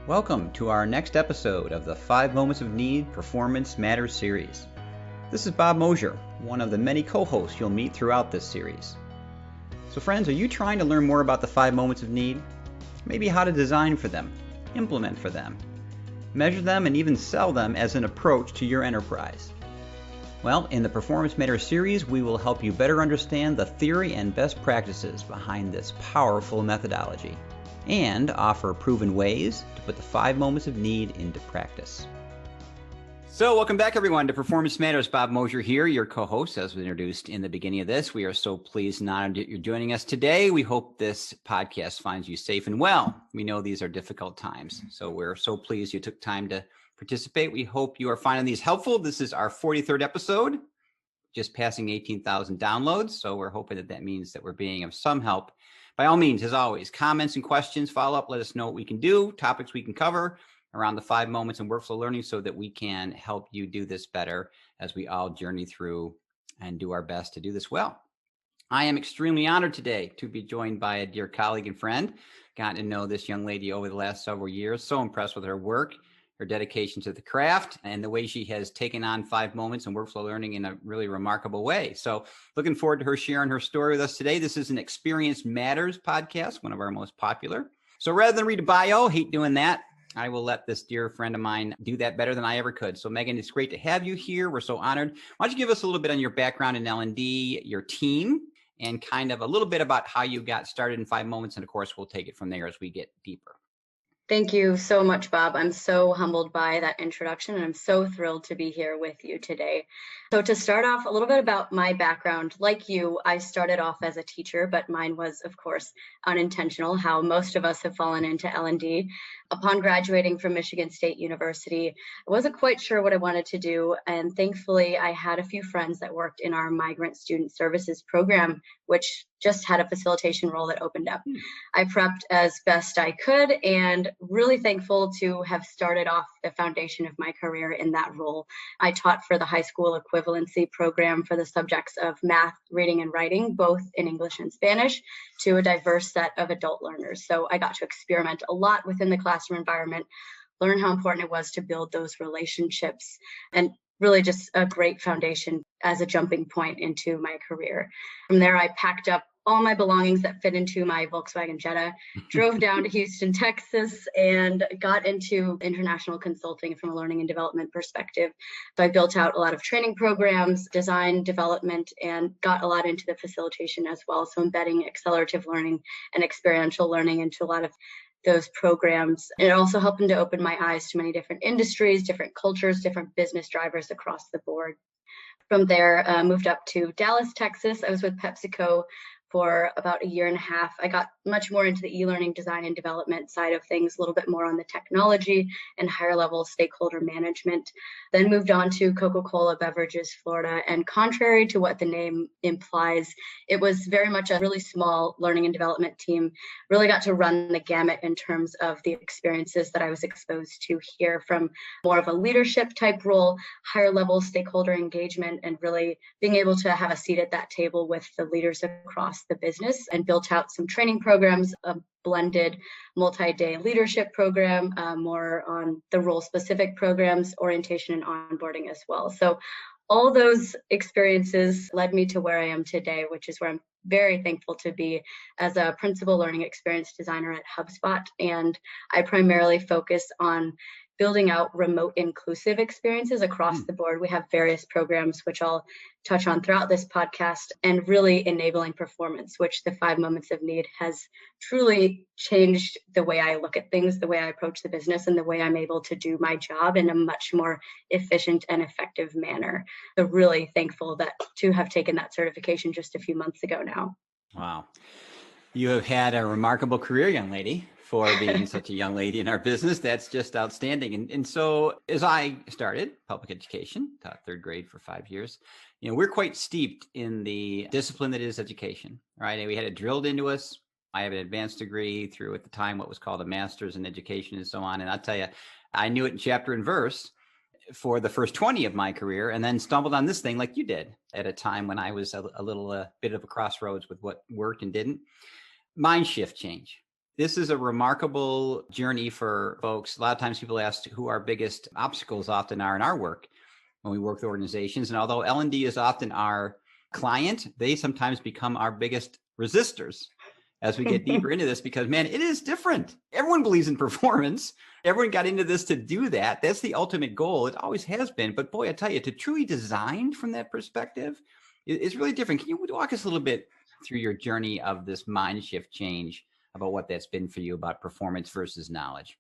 Welcome to our next episode of the 5 Moments of Need Performance Matters series. This is Bob Mosier, one of the many co-hosts you'll meet throughout this series. So friends, are you trying to learn more about the 5 moments of need? Maybe how to design for them, implement for them, measure them, and even sell them as an approach to your enterprise. Well, in the Performance Matters series, we will help you better understand the theory and best practices behind this powerful methodology, and offer proven ways to put the 5 moments of need into practice. So welcome back, everyone, to Performance Matters. Bob Mosier here, your co-host, as was introduced in the beginning of this. We are so pleased and honored that you're joining us today. We hope this podcast finds you safe and well. We know these are difficult times, so we're so pleased you took time to participate. We hope you are finding these helpful. This is our 43rd episode, just passing 18,000 downloads. So we're hoping that means that we're being of some help. By all means, as always, comments and questions, follow up, let us know what we can do, topics we can cover around the 5 moments and workflow learning so that we can help you do this better as we all journey through and do our best to do this well. I am extremely honored today to be joined by a dear colleague and friend. Gotten to know this young lady over the last several years. So impressed with her work, her dedication to the craft, and the way she has taken on 5 moments and workflow learning in a really remarkable way. So looking forward to her sharing her story with us today. This is an Experience Matters podcast, one of our most popular. So rather than read a bio, hate doing that, I will let this dear friend of mine do that better than I ever could. So Megan, it's great to have you here. We're so honored. Why don't you give us a little bit on your background in L&D, your team, and kind of a little bit about how you got started in 5 moments. And of course, we'll take it from there as we get deeper. Thank you so much, Bob. I'm so humbled by that introduction, and I'm so thrilled to be here with you today. So to start off, a little bit about my background. Like you, I started off as a teacher, but mine was, of course, unintentional, how most of us have fallen into L&D. Upon graduating from Michigan State University, I wasn't quite sure what I wanted to do, and thankfully, I had a few friends that worked in our Migrant Student Services program, which just had a facilitation role that opened up. I prepped as best I could, and really thankful to have started off the foundation of my career in that role. I taught for the high school equivalency program for the subjects of math, reading, and writing, both in English and Spanish, to a diverse set of adult learners. So I got to experiment a lot within the classroom environment, learn how important it was to build those relationships, and really just a great foundation as a jumping point into my career. From there, I packed up all my belongings that fit into my Volkswagen Jetta, drove down to Houston, Texas, and got into international consulting from a learning and development perspective. So I built out a lot of training programs, design, development, and got a lot into the facilitation as well. So embedding accelerative learning and experiential learning into a lot of those programs. And it also helped to open my eyes to many different industries, different cultures, different business drivers across the board. From there, moved up to Dallas, Texas. I was with PepsiCo for about a year and a half. I got much more into the e-learning design and development side of things, a little bit more on the technology and higher level stakeholder management. Then moved on to Coca-Cola Beverages, Florida. And contrary to what the name implies, it was very much a really small learning and development team. Really got to run the gamut in terms of the experiences that I was exposed to here, from more of a leadership type role, higher level stakeholder engagement, and really being able to have a seat at that table with the leaders across the business, and built out some training programs, a blended multi-day leadership program, more on the role-specific programs, orientation and onboarding as well. So all those experiences led me to where I am today, which is where I'm very thankful to be as a principal learning experience designer at HubSpot. And I primarily focus on building out remote inclusive experiences across the board. We have various programs, which I'll touch on throughout this podcast, and really enabling performance, which the 5 moments of need has truly changed the way I look at things, the way I approach the business, and the way I'm able to do my job in a much more efficient and effective manner. So really thankful to have taken that certification just a few months ago now. Wow. You have had a remarkable career, young lady, for being such a young lady in our business. That's just outstanding. And so as I started public education, taught 3rd grade for 5 years, we're quite steeped in the discipline that is education, right? And we had it drilled into us. I have an advanced degree through, at the time, what was called a master's in education and so on. And I'll tell you, I knew it in chapter and verse for the first 20 of my career, and then stumbled on this thing like you did at a time when I was a little bit of a crossroads with what worked and didn't. Mind shift change. This is a remarkable journey for folks. A lot of times people ask who our biggest obstacles often are in our work when we work with organizations. And although L&D is often our client, they sometimes become our biggest resistors as we get deeper into this, because man, it is different. Everyone believes in performance. Everyone got into this to do that. That's the ultimate goal. It always has been. But boy, I tell you, to truly design from that perspective is really different. Can you walk us a little bit through your journey of this mind shift change about what that's been for you about performance versus knowledge?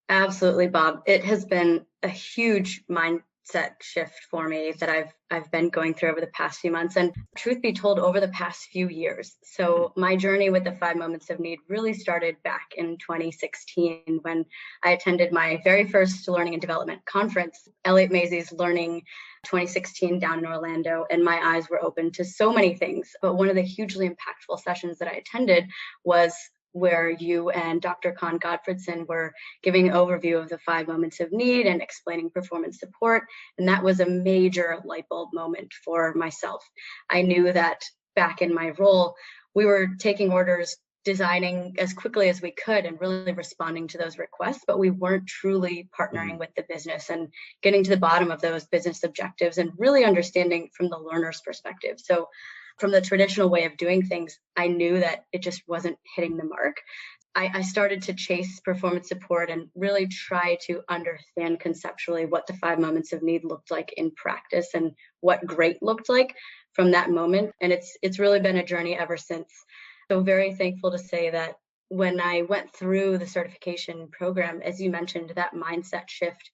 Absolutely, Bob. It has been a huge mindset shift for me that I've been going through over the past few months, and truth be told, over the past few years. So my journey with the 5 Moments of Need really started back in 2016 when I attended my very first learning and development conference, Elliot Macy's Learning 2016 down in Orlando, and my eyes were open to so many things. But one of the hugely impactful sessions that I attended was where you and Dr. Con Gottfredson were giving an overview of the 5 Moments of Need and explaining performance support. And that was a major light bulb moment for myself. I knew that back in my role, we were taking orders, designing as quickly as we could and really responding to those requests, but we weren't truly partnering with the business and getting to the bottom of those business objectives and really understanding from the learner's perspective. So from the traditional way of doing things, I knew that it just wasn't hitting the mark. I started to chase performance support and really try to understand conceptually what the 5 Moments of Need looked like in practice and what great looked like from that moment. And it's really been a journey ever since. So very thankful to say that when I went through the certification program, as you mentioned, that mindset shift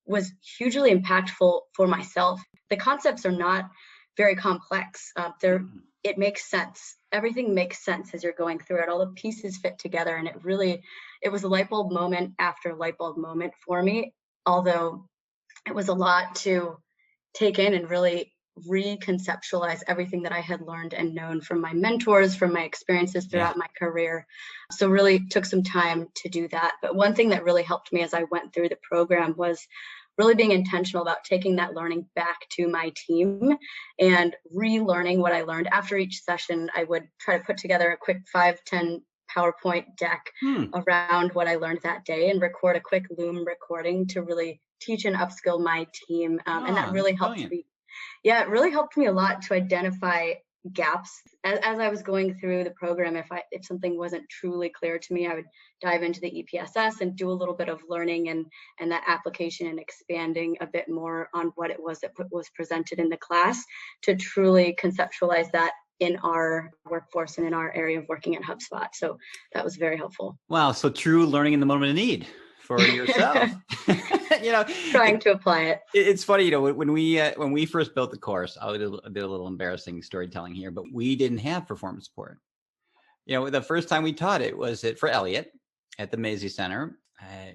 was hugely impactful for myself. The concepts are not very complex. It makes sense. Everything makes sense as you're going through it. All the pieces fit together, and it was a light bulb moment after light bulb moment for me. Although it was a lot to take in and really reconceptualize everything that I had learned and known from my mentors, from my experiences throughout my career. So really took some time to do that. But one thing that really helped me as I went through the program was really being intentional about taking that learning back to my team and relearning what I learned. After each session, I would try to put together a quick 5-10 PowerPoint deck around what I learned that day and record a quick Loom recording to really teach and upskill my team. And that really helped me. Yeah, it really helped me a lot to identify gaps as I was going through the program. If something wasn't truly clear to me, I would dive into the EPSS and do a little bit of learning and that application and expanding a bit more on what it was that was presented in the class to truly conceptualize that in our workforce and in our area of working at HubSpot. So that was very helpful. Wow. So true learning in the moment of need for yourself. Trying to apply it. It's funny, when we first built the course, I'll do a little embarrassing storytelling here, but we didn't have performance support. The first time we taught it was for Elliot at the Macy Center.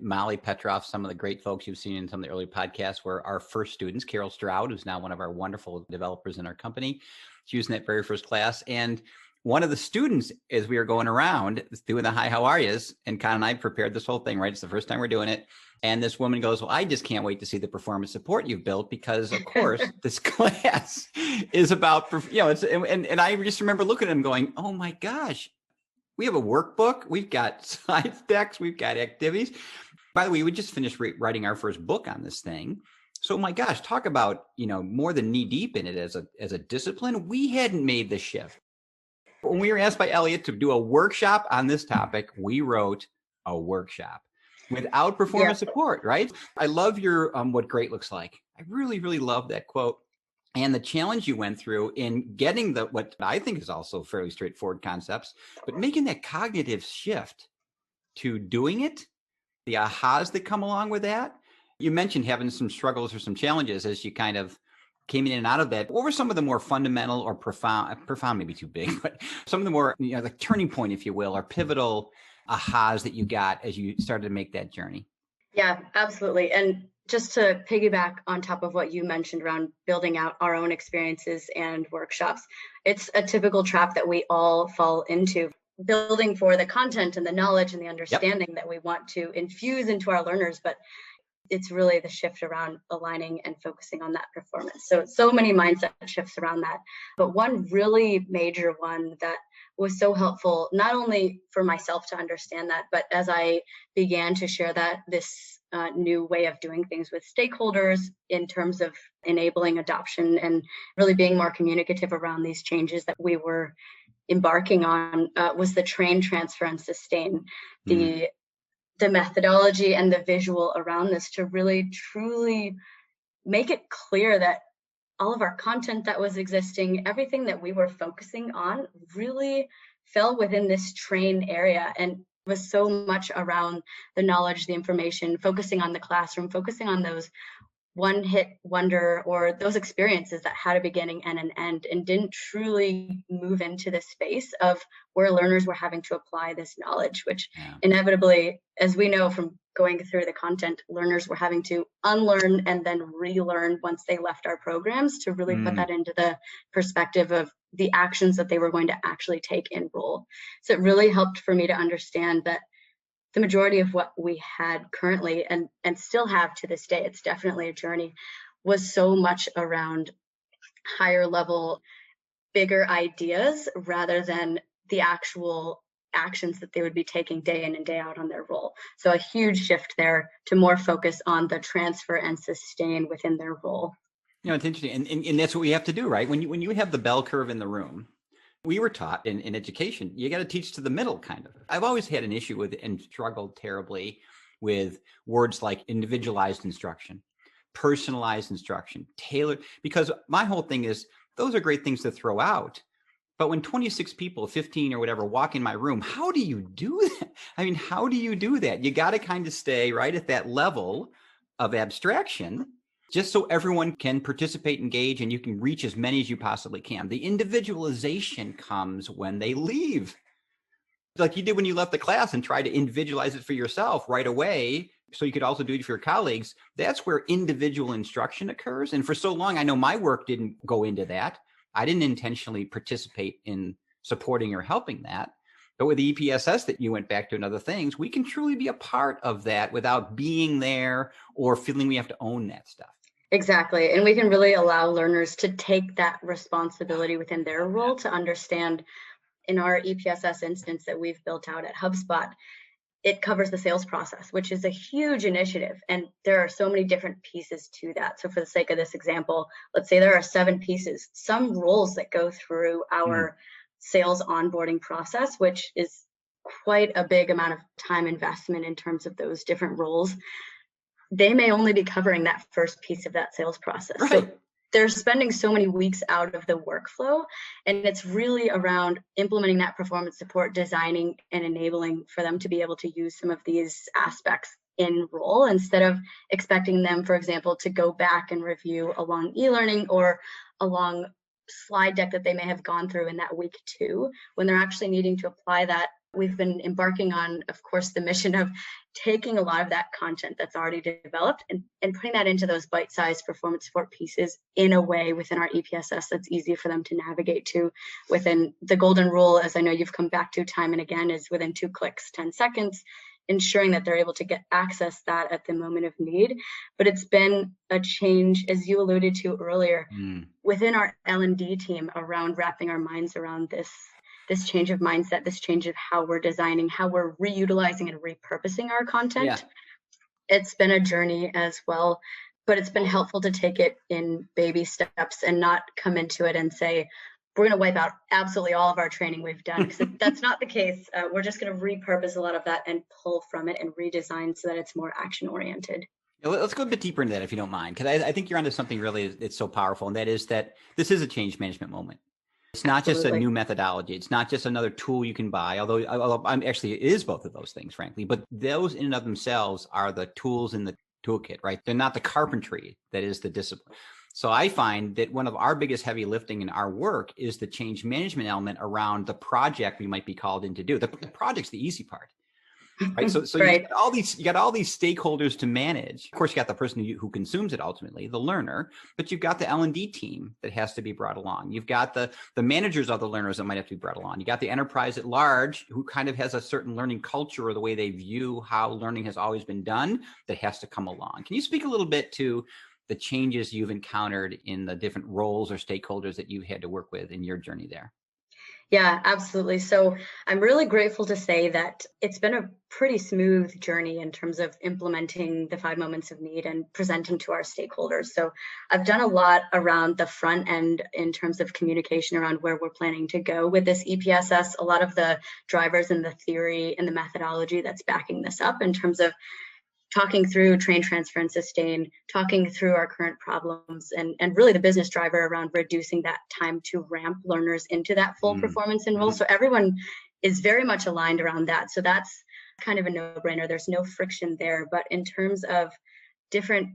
Molly Petroff, some of the great folks you've seen in some of the early podcasts were our first students. Carol Stroud, who's now one of our wonderful developers in our company, she was in that very first class. And one of the students, as we were going around doing the hi, how are yous, and Con and I prepared this whole thing, right? It's the first time we're doing it. And this woman goes, well, I just can't wait to see the performance support you've built because, of course, this class is about, and I just remember looking at him going, oh my gosh, we have a workbook. We've got slide decks. We've got activities. By the way, we just finished writing our first book on this thing. So my gosh, talk about, more than knee deep in it as a discipline. We hadn't made the shift. When we were asked by Elliot to do a workshop on this topic, we wrote a workshop without performance support, right? I love your what great looks like. I really, really love that quote and the challenge you went through in getting what I think is also fairly straightforward concepts, but making that cognitive shift to doing it, the ahas that come along with that. You mentioned having some struggles or some challenges as you kind of came in and out of that. What were some of the more fundamental or profound, maybe too big, but some of the more, the turning point, if you will, or pivotal ahas that you got as you started to make that journey? Yeah, absolutely. And just to piggyback on top of what you mentioned around building out our own experiences and workshops, it's a typical trap that we all fall into. Building for the content and the knowledge and the understanding that we want to infuse into our learners, but it's really the shift around aligning and focusing on that performance. So many mindset shifts around that. But one really major one that was so helpful, not only for myself to understand that, but as I began to share this new way of doing things with stakeholders in terms of enabling adoption and really being more communicative around these changes that we were embarking on, was the train, transfer, and sustain. The methodology and the visual around this to really truly make it clear that all of our content that was existing, everything that we were focusing on really fell within this train area and was so much around the knowledge, the information, focusing on the classroom, focusing on those one-hit wonder or those experiences that had a beginning and an end and didn't truly move into the space of where learners were having to apply this knowledge, which inevitably, as we know from going through the content, learners were having to unlearn and then relearn once they left our programs to really put that into the perspective of the actions that they were going to actually take in role. So it really helped for me to understand that the majority of what we had currently and still have to this day, it's definitely a journey, was so much around higher level, bigger ideas rather than the actual actions that they would be taking day in and day out on their role. So a huge shift there to more focus on the transfer and sustain within their role. It's interesting. And that's what we have to do, right? When you have the bell curve in the room, we were taught in education, you got to teach to the middle, kind of. I've always had an issue with and struggled terribly with words like individualized instruction, personalized instruction, tailored, because my whole thing is those are great things to throw out. But when 26 people, 15 or whatever, walk in my room, how do you do that? I mean, how do you do that? You got to kind of stay right at that level of abstraction, just so everyone can participate, engage, and you can reach as many as you possibly can. The individualization comes when they leave. Like you did when you left the class and tried to individualize it for yourself right away, so you could also do it for your colleagues. That's where individual instruction occurs. And for so long, I know my work didn't go into that. I didn't intentionally participate in supporting or helping that. But with the EPSS that you went back to and other things, we can truly be a part of that without being there or feeling we have to own that stuff. Exactly. And we can really allow learners to take that responsibility within their role to understand. In our EPSS instance that we've built out at HubSpot, it covers the sales process, which is a huge initiative. And there are so many different pieces to that. So for the sake of this example, let's say there are 7 pieces, some roles that go through our sales onboarding process, which is quite a big amount of time investment in terms of those different roles. They may only be covering that first piece of that sales process. Right. So they're spending so many weeks out of the workflow, and it's really around implementing that performance support, designing and enabling for them to be able to use some of these aspects in role instead of expecting them, for example, to go back and review a long e-learning or a long slide deck that they may have gone through in that week 2 when they're actually needing to apply that. We've been embarking on, of course, the mission of taking a lot of that content that's already developed and putting that into those bite-sized performance support pieces in a way within our EPSS that's easy for them to navigate to. Within the golden rule, as I know you've come back to time and again, is within 2 clicks, 10 seconds, ensuring that they're able to get access that at the moment of need. But it's been a change, as you alluded to earlier, within our L&D team around wrapping our minds around this change of mindset, this change of how we're designing, how we're reutilizing and repurposing our content. Yeah. It's been a journey as well, but it's been helpful to take it in baby steps and not come into it and say, we're going to wipe out absolutely all of our training we've done, because that's not the case. We're just going to repurpose a lot of that and pull from it and redesign so that it's more action oriented. Let's go a bit deeper into that if you don't mind, because I think you're onto something really it's so powerful, and that is that this is a change management moment. It's not just a new methodology. It's not just another tool you can buy, although I'm actually, it is both of those things, frankly. But those in and of themselves are the tools in the toolkit, right? They're not the carpentry that is the discipline. So I find that one of our biggest heavy lifting in our work is the change management element around the project we might be called in to do. The project's the easy part. Right. So Right. you got all these stakeholders to manage. Of course, you got the person who consumes it ultimately, the learner, but you've got the L&D team that has to be brought along. You've got the managers of the learners that might have to be brought along. You got the enterprise at large who kind of has a certain learning culture or the way they view how learning has always been done that has to come along. Can you speak a little bit to the changes you've encountered in the different roles or stakeholders that you've had to work with in your journey there? Yeah, absolutely. So I'm really grateful to say that it's been a pretty smooth journey in terms of implementing the 5 moments of need and presenting to our stakeholders. So I've done a lot around the front end in terms of communication around where we're planning to go with this EPSS, a lot of the drivers and the theory and the methodology that's backing this up in terms of talking through train, transfer, and sustain, talking through our current problems, and really the business driver around reducing that time to ramp learners into that full performance and role. So everyone is very much aligned around that. So that's kind of a no-brainer. There's no friction there. But in terms of different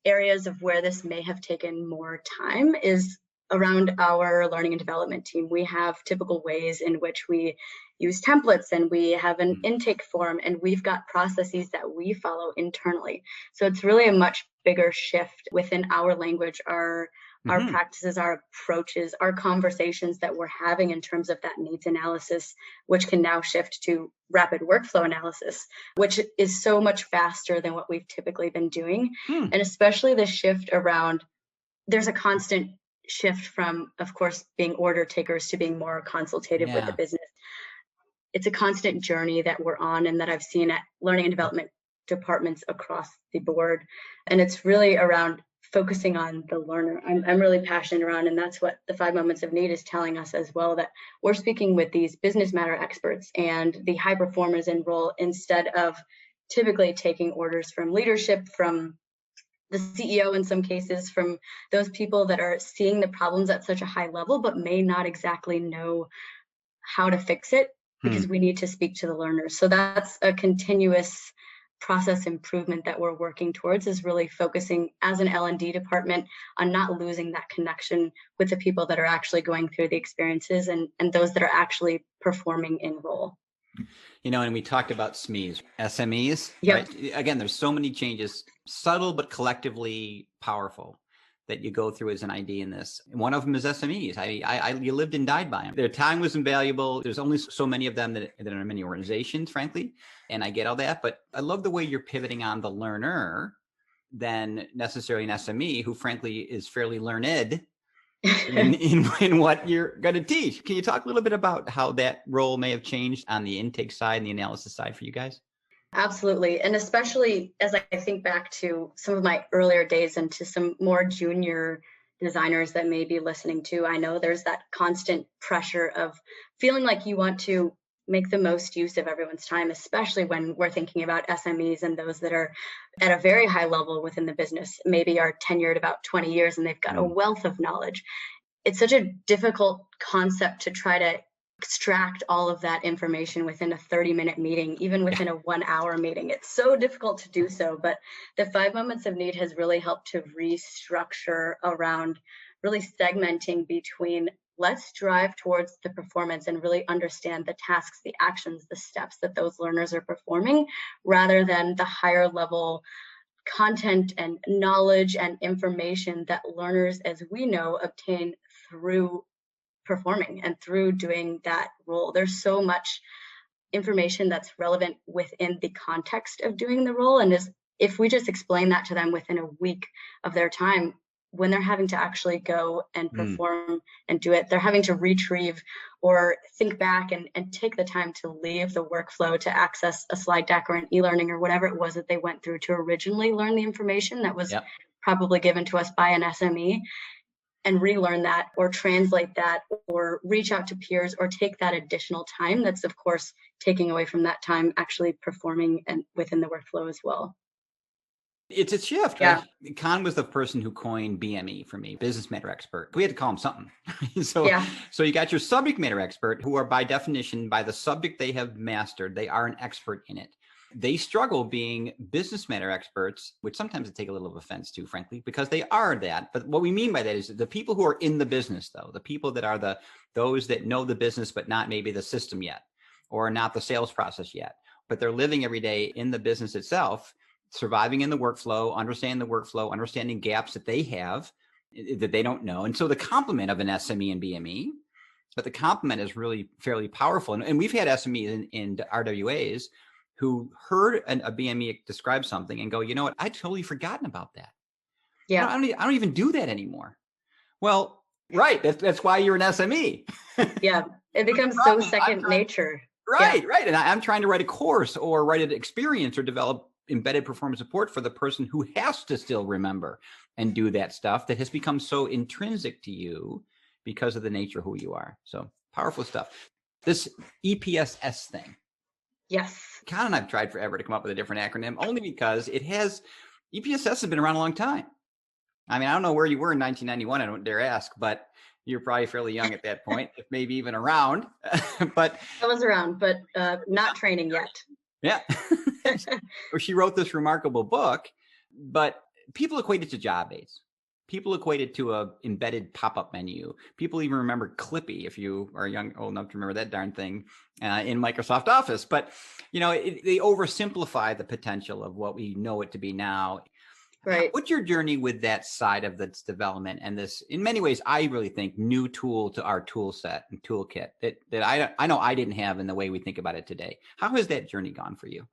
areas of where this may have taken more time is around our learning and development team. We have typical ways in which we use templates, and we have an intake form, and we've got processes that we follow internally. So it's really a much bigger shift within our language, our practices, our approaches, our conversations that we're having in terms of that needs analysis, which can now shift to rapid workflow analysis, which is so much faster than what we've typically been doing. And especially the shift around, there's a constant shift from, of course, being order takers to being more consultative with the business. It's a constant journey that we're on and that I've seen at learning and development departments across the board. And it's really around focusing on the learner. I'm really passionate around, and that's what the 5 moments of need is telling us as well, that we're speaking with these business matter experts and the high performers in role instead of typically taking orders from leadership, from the CEO in some cases, from those people that are seeing the problems at such a high level, but may not exactly know how to fix it because we need to speak to the learners. So that's a continuous process improvement that we're working towards, is really focusing as an L&D department on not losing that connection with the people that are actually going through the experiences and those that are actually performing in role. You know, and we talked about SMEs, Yep. right? Again, there's so many changes, subtle but collectively powerful, that you go through as an ID in this. One of them is SMEs. You lived and died by them. Their time was invaluable. There's only so many of them that are in many organizations, frankly. And I get all that, but I love the way you're pivoting on the learner than necessarily an SME who frankly is fairly learned in what you're going to teach. Can you talk a little bit about how that role may have changed on the intake side and the analysis side for you guys? Absolutely. And especially as I think back to some of my earlier days and to some more junior designers that may be listening to, I know there's that constant pressure of feeling like you want to make the most use of everyone's time, especially when we're thinking about SMEs and those that are at a very high level within the business, maybe are tenured about 20 years and they've got a wealth of knowledge. It's such a difficult concept to try to extract all of that information within a 30-minute meeting, even within a 1-hour meeting. It's so difficult to do so, but the 5 moments of need has really helped to restructure around really segmenting between let's drive towards the performance and really understand the tasks, the actions, the steps that those learners are performing, rather than the higher level content and knowledge and information that learners, as we know, obtain through performing and through doing that role. There's so much information that's relevant within the context of doing the role. And if we just explain that to them within a week of their time, when they're having to actually go and perform and do it, they're having to retrieve or think back and take the time to leave the workflow to access a slide deck or an e-learning or whatever it was that they went through to originally learn the information that was probably given to us by an SME, and relearn that or translate that or reach out to peers or take that additional time. That's, of course, taking away from that time actually performing and within the workflow as well. It's a shift, right? Con was the person who coined BME for me, business matter expert. We had to call him something. So you got your subject matter expert, who are by definition, by the subject they have mastered, they are an expert in it. They struggle being business matter experts, which sometimes I take a little of offense to, frankly, because they are that. But what we mean by that is the people who are in the business, though, the people that are those that know the business, but not maybe the system yet, or not the sales process yet, but they're living every day in the business itself, surviving in the workflow, understanding gaps that they have that they don't know. And so the complement of an SME and BME, but the complement is really fairly powerful. And we've had SMEs in RWAs who heard a BME describe something and go, you know what, I'd totally forgotten about that. Yeah. I don't even do that anymore. Well, right. That's why you're an SME. Yeah. It becomes so second nature. Right. And I'm trying to write a course or write an experience or develop embedded performance support for the person who has to still remember and do that stuff that has become so intrinsic to you because of the nature of who you are. So powerful stuff. This EPSS thing. Yes. Con and I've tried forever to come up with a different acronym, only because EPSS has been around a long time. I mean, I don't know where you were in 1991. I don't dare ask, but you're probably fairly young at that point, if maybe even around. But I was around, but not training yet. Yeah. She wrote this remarkable book, but people equate it to job aids. People equate it to a embedded pop-up menu. People even remember Clippy, if you are old enough to remember that darn thing in Microsoft Office. But, they oversimplify the potential of what we know it to be now. Right. What's your journey with that side of this development and this, in many ways, I really think, new tool to our tool set and toolkit that I know I didn't have in the way we think about it today? How has that journey gone for you?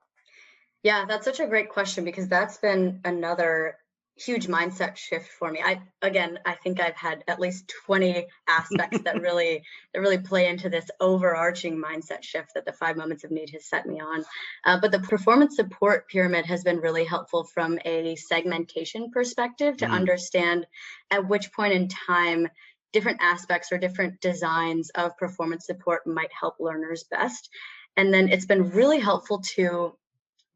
Yeah, that's such a great question, because that's been another huge mindset shift for me. I think I've had at least 20 aspects that really play into this overarching mindset shift that the 5 moments of need has set me on. But the performance support pyramid has been really helpful from a segmentation perspective to understand at which point in time different aspects or different designs of performance support might help learners best. And then it's been really helpful to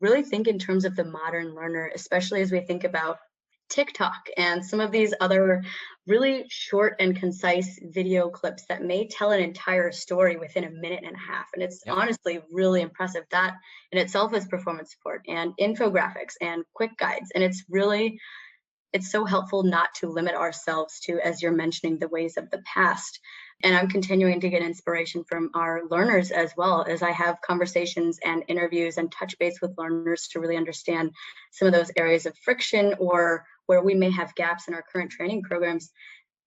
really think in terms of the modern learner, especially as we think about TikTok and some of these other really short and concise video clips that may tell an entire story within a minute and a half. And it's honestly really impressive. That in itself is performance support and infographics and quick guides. And it's so helpful not to limit ourselves to, as you're mentioning, the ways of the past. And I'm continuing to get inspiration from our learners as well, as I have conversations and interviews and touch base with learners to really understand some of those areas of friction or where we may have gaps in our current training programs.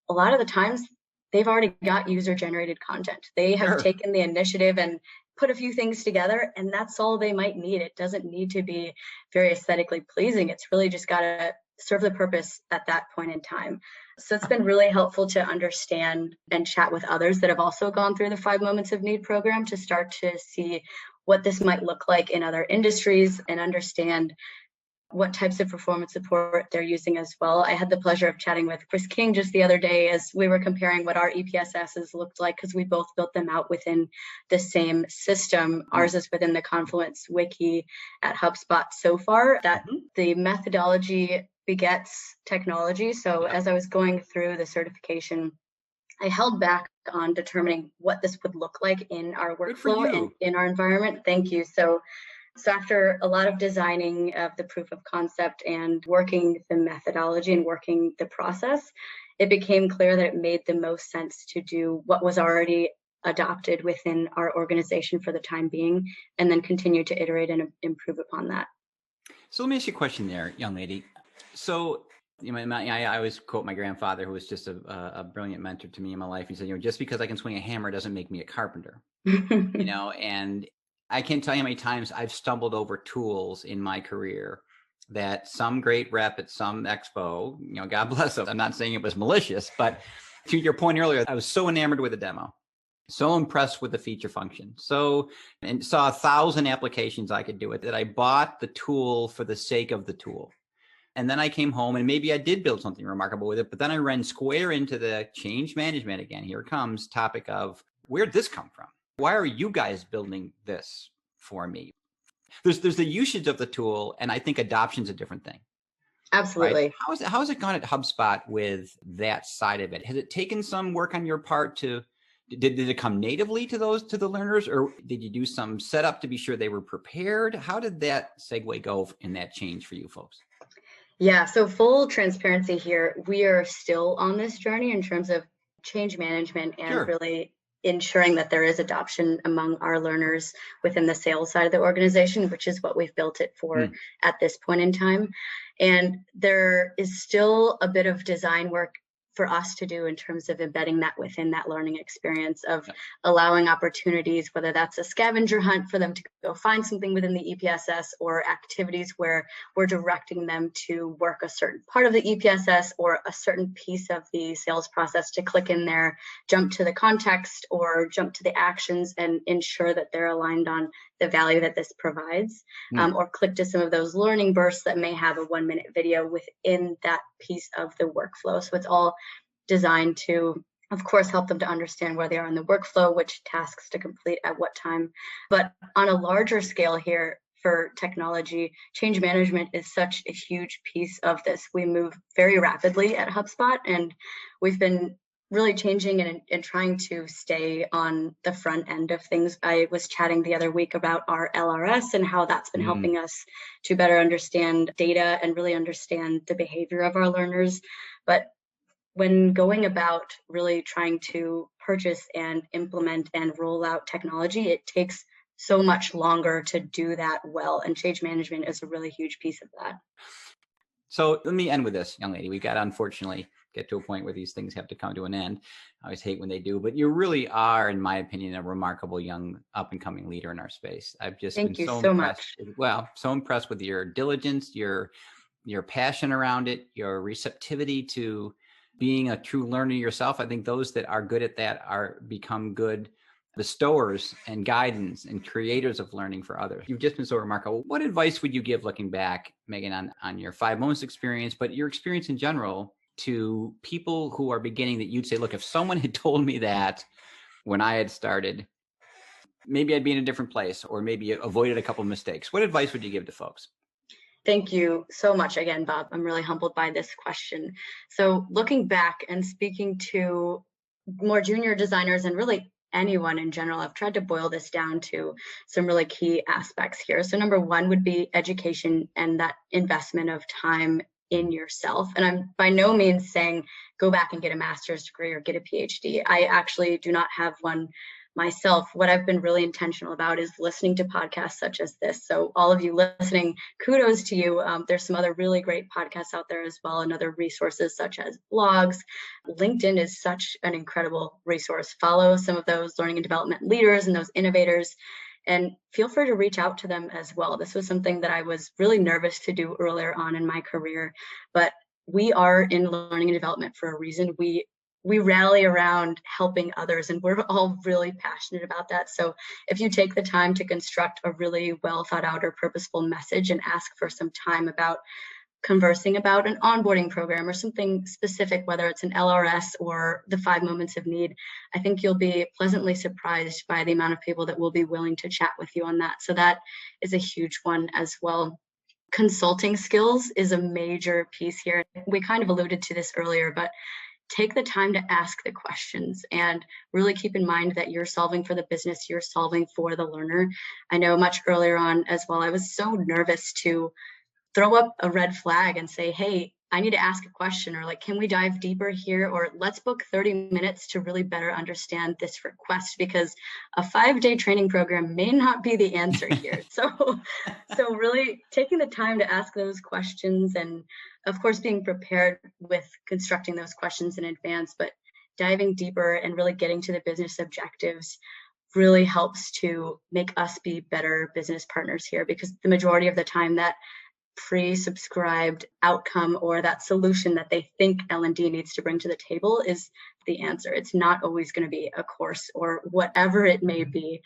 A lot of the times they've already got user-generated content. They have taken the initiative and put a few things together, and that's all they might need. It doesn't need to be very aesthetically pleasing. It's really just got to serve the purpose at that point in time. So it's been really helpful to understand and chat with others that have also gone through the 5 Moments of Need program to start to see what this might look like in other industries and understand what types of performance support they're using as well. I had the pleasure of chatting with Chris King just the other day as we were comparing what our EPSSs looked like, because we both built them out within the same system. Ours is within the Confluence wiki at HubSpot so far, that the methodology begets technology. So as I was going through the certification, I held back on determining what this would look like in our workflow and in our environment. Thank you. So after a lot of designing of the proof of concept and working the methodology and working the process, it became clear that it made the most sense to do what was already adopted within our organization for the time being, and then continue to iterate and improve upon that. So let me ask you a question there, young lady. So I always quote my grandfather, who was just a brilliant mentor to me in my life. He said, just because I can swing a hammer doesn't make me a carpenter. And I can't tell you how many times I've stumbled over tools in my career that some great rep at some expo, God bless them. I'm not saying it was malicious, but to your point earlier, I was so enamored with the demo, so impressed with the feature function, and saw 1,000 applications I could do it, that I bought the tool for the sake of the tool. And then I came home and maybe I did build something remarkable with it, but then I ran square into the change management again. Here it comes, topic of where'd this come from? Why are you guys building this for me? There's the usage of the tool, and I think adoption's a different thing. Absolutely. Right? How has it gone at HubSpot with that side of it? Has it taken some work on your part did it come natively to the learners, or did you do some setup to be sure they were prepared? How did that segue go in that change for you folks? Yeah, so full transparency here, we are still on this journey in terms of change management and really ensuring that there is adoption among our learners within the sales side of the organization, which is what we've built it for at this point in time. And there is still a bit of design work for us to do in terms of embedding that within that learning experience of allowing opportunities, whether that's a scavenger hunt for them to go find something within the EPSS, or activities where we're directing them to work a certain part of the EPSS or a certain piece of the sales process to click in there, jump to the context or jump to the actions and ensure that they're aligned on the value that this provides, or click to some of those learning bursts that may have a 1-minute video within that piece of the workflow. So it's all designed to, of course, help them to understand where they are in the workflow, which tasks to complete at what time. But on a larger scale here for technology, change management is such a huge piece of this. We move very rapidly at HubSpot, and we've been really changing and trying to stay on the front end of things. I was chatting the other week about our LRS and how that's been helping us to better understand data and really understand the behavior of our learners. But when going about really trying to purchase and implement and roll out technology, it takes so much longer to do that well. And change management is a really huge piece of that. So let me end with this, young lady. We got to unfortunately get to a point where these things have to come to an end. I always hate when they do, but you really are, in my opinion, a remarkable young up and coming leader in our space. I've just been so impressed. So impressed with your diligence, your passion around it, your receptivity to being a true learner yourself. I think those that are good at that become good bestowers and guidance and creators of learning for others. You've just been so remarkable. What advice would you give, looking back, Megan, on your 5 moments experience, but your experience in general, to people who are beginning, that you'd say, look, if someone had told me that when I had started, maybe I'd be in a different place, or maybe avoided a couple of mistakes. What advice would you give to folks? Thank you so much again, Bob. I'm really humbled by this question. So looking back and speaking to more junior designers and really anyone in general, I've tried to boil this down to some really key aspects here. So number one would be education and that investment of time in yourself. And I'm by no means saying go back and get a master's degree or get a PhD. I actually do not have one myself. What I've been really intentional about is listening to podcasts such as this. So all of you listening, kudos to you. There's some other really great podcasts out there as well, and other resources such as blogs. LinkedIn is such an incredible resource. Follow some of those learning and development leaders and those innovators, and feel free to reach out to them as well. This was something that I was really nervous to do earlier on in my career, but we are in learning and development for a reason. We rally around helping others, and we're all really passionate about that. So if you take the time to construct a really well thought out or purposeful message and ask for some time about conversing about an onboarding program or something specific, whether it's an LRS or the 5 moments of need, I think you'll be pleasantly surprised by the amount of people that will be willing to chat with you on that. So that is a huge one as well. Consulting skills is a major piece here. We kind of alluded to this earlier, but take the time to ask the questions and really keep in mind that you're solving for the business, you're solving for the learner. I know much earlier on as well, I was so nervous to throw up a red flag and say, hey, I need to ask a question, or like, can we dive deeper here? Or let's book 30 minutes to really better understand this request, because a 5-day training program may not be the answer here. So really taking the time to ask those questions, and of course, being prepared with constructing those questions in advance, but diving deeper and really getting to the business objectives really helps to make us be better business partners here, because the majority of the time that pre-subscribed outcome or that solution that they think L&D needs to bring to the table is the answer. It's not always going to be a course or whatever it may be.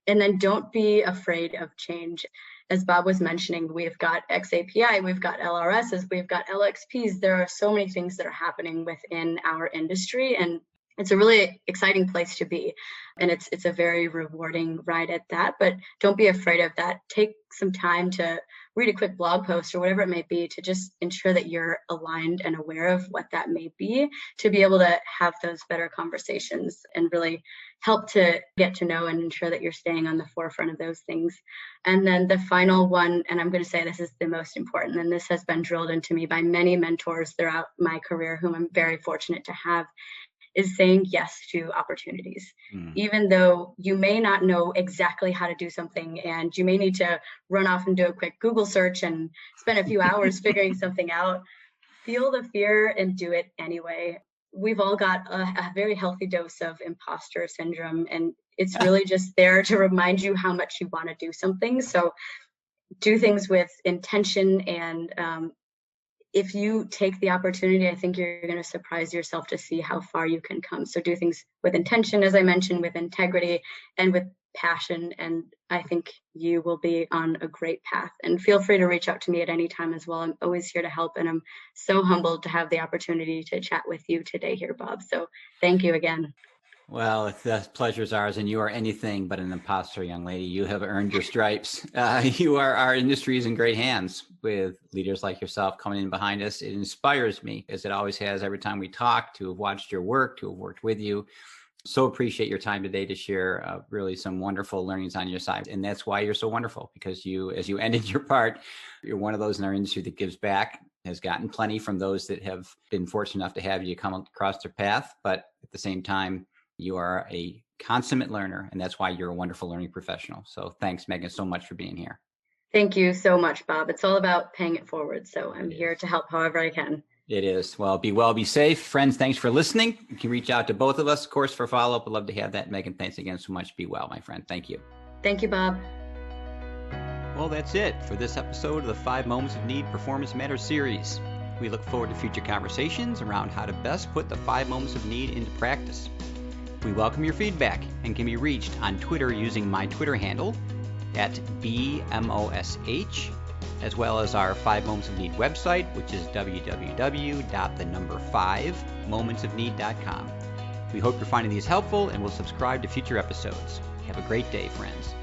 And then don't be afraid of change. As Bob was mentioning, we've got XAPI, we've got LRSs, we've got LXPs. There are so many things that are happening within our industry, and it's a really exciting place to be. And it's a very rewarding ride at that, but don't be afraid of that. Take some time to read a quick blog post or whatever it may be, to just ensure that you're aligned and aware of what that may be, to be able to have those better conversations and really help to get to know and ensure that you're staying on the forefront of those things. And then the final one, and I'm going to say this is the most important, and this has been drilled into me by many mentors throughout my career, whom I'm very fortunate to have, is saying yes to opportunities. Mm. Even though you may not know exactly how to do something and you may need to run off and do a quick Google search and spend a few hours figuring something out, feel the fear and do it anyway. We've all got a very healthy dose of imposter syndrome, and it's really just there to remind you how much you want to do something. So do things with intention, and if you take the opportunity, I think you're going to surprise yourself to see how far you can come. So do things with intention, as I mentioned, with integrity and with passion, and I think you will be on a great path. And feel free to reach out to me at any time as well. I'm always here to help, and I'm so humbled to have the opportunity to chat with you today here, Bob. So thank you again. Well, the pleasure's ours, and you are anything but an imposter, young lady. You have earned your stripes. Our industry is in great hands with leaders like yourself coming in behind us. It inspires me, as it always has every time we talk, to have watched your work, to have worked with you. So appreciate your time today to share really some wonderful learnings on your side. And that's why you're so wonderful, because you, as you ended your part, you're one of those in our industry that gives back, has gotten plenty from those that have been fortunate enough to have you come across their path. But at the same time, you are a consummate learner, and that's why you're a wonderful learning professional. So thanks, Megan, so much for being here. Thank you so much, Bob. It's all about paying it forward. So I'm here to help however I can. It is. Well, be well, be safe. Friends, thanks for listening. You can reach out to both of us, of course, for follow-up. I'd love to have that. Megan, thanks again so much. Be well, my friend. Thank you. Thank you, Bob. Well, that's it for this episode of the 5 Moments of Need Performance Matters series. We look forward to future conversations around how to best put the 5 moments of need into practice. We welcome your feedback and can be reached on Twitter using my Twitter handle at BMOSH, as well as our 5 Moments of Need website, which is www.5momentsofneed.com. We hope you're finding these helpful and will subscribe to future episodes. Have a great day, friends.